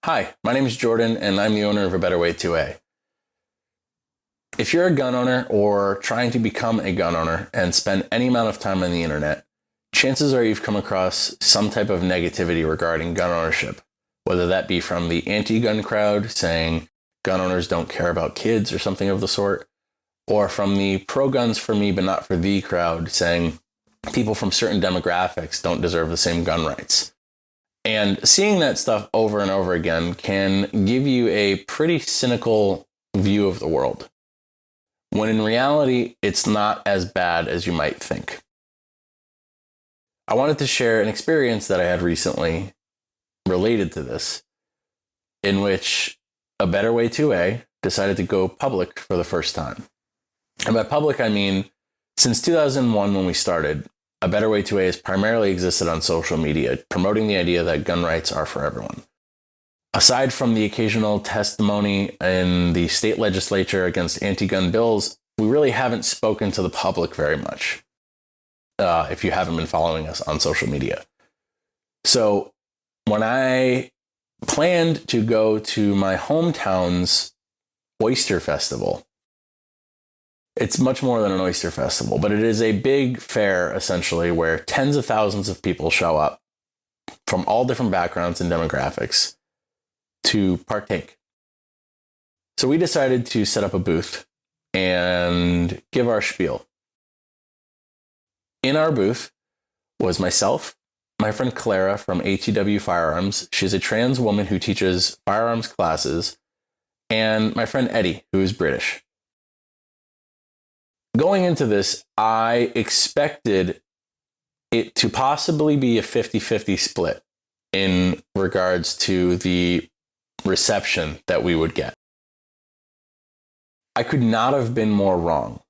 Hi, my name is Jordan, and I'm the owner of A Better Way 2A. If you're a gun owner or trying to become a gun owner and spend any amount of time on the internet, chances are you've come across some type of negativity regarding gun ownership, whether that be from the anti-gun crowd saying gun owners don't care about kids or something of the sort, or from the pro-guns for me but not for thee crowd saying people from certain demographics don't deserve the same gun rights. And seeing that stuff over and over again can give you a pretty cynical view of the world, when in reality, it's not as bad as you might think. I wanted to share an experience that I had recently related to this, in which A Better Way 2A decided to go public for the first time. And by public, I mean, since 2001, when we started, A Better Way 2A has primarily existed on social media, promoting the idea that gun rights are for everyone. Aside from the occasional testimony in the state legislature against anti-gun bills, we really haven't spoken to the public very much, if you haven't been following us on social media. So when I planned to go to my hometown's oyster festival, it's much more than an oyster festival, but it is a big fair, essentially, where tens of thousands of people show up from all different backgrounds and demographics to partake. So we decided to set up a booth and give our spiel. In our booth was myself, my friend Clara from ATW Firearms. She's a trans woman who teaches firearms classes, and my friend Eddie, who is British. Going into this, I expected it to possibly be a 50-50 split in regards to the reception that we would get. I could not have been more wrong.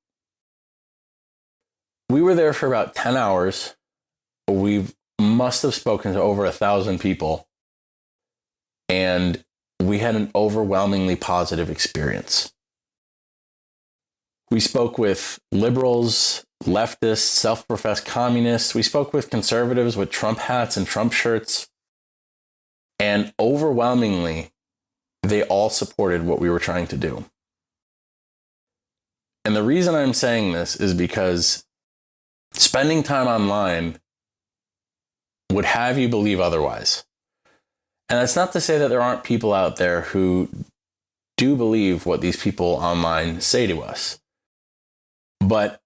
We were there for about 10 hours. We must have spoken to over 1,000 people, and we had an overwhelmingly positive experience. We spoke with liberals, leftists, self-professed communists. We spoke with conservatives with Trump hats and Trump shirts. And overwhelmingly, they all supported what we were trying to do. And the reason I'm saying this is because spending time online would have you believe otherwise. And that's not to say that there aren't people out there who do believe what these people online say to us. But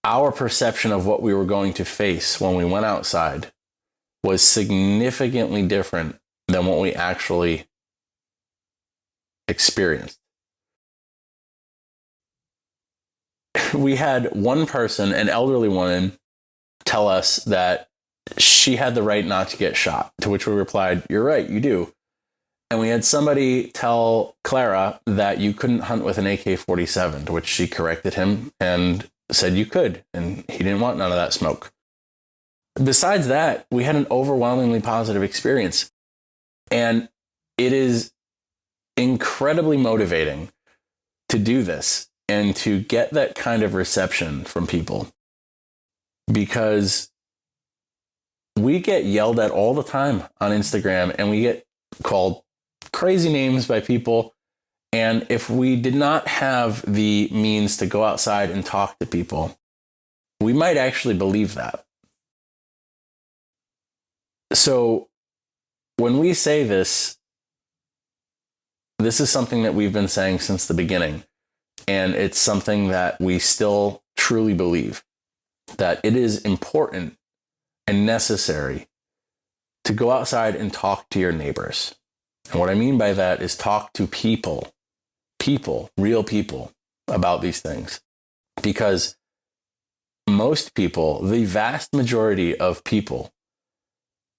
our perception of what we were going to face when we went outside was significantly different than what we actually experienced. We had one person, an elderly woman, tell us that she had the right not to get shot, to which we replied, "You're right, you do." And we had somebody tell Clara that you couldn't hunt with an AK-47, to which she corrected him and said you could, and he didn't want none of that smoke. Besides that, we had an overwhelmingly positive experience. And it is incredibly motivating to do this and to get that kind of reception from people, because we get yelled at all the time on Instagram, and we get called crazy names by people. And if we did not have the means to go outside and talk to people, we might actually believe that. So when we say this, this is something that we've been saying since the beginning. And it's something that we still truly believe, that it is important and necessary to go outside and talk to your neighbors. And what I mean by that is talk to people, real people, about these things. Because most people, the vast majority of people,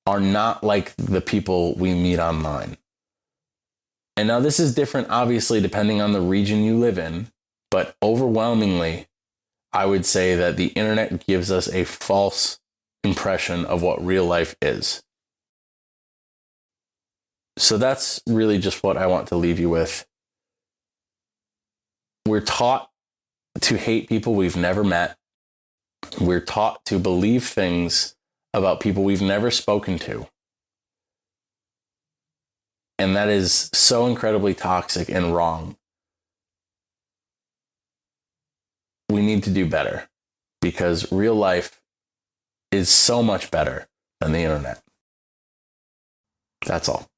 are not like the people we meet online. And now this is different, obviously, depending on the region you live in, but overwhelmingly, I would say that the internet gives us a false impression of what real life is. So that's really just what I want to leave you with. We're taught to hate people we've never met. We're taught to believe things about people we've never spoken to. And that is so incredibly toxic and wrong. We need to do better because real life is so much better than the internet. That's all.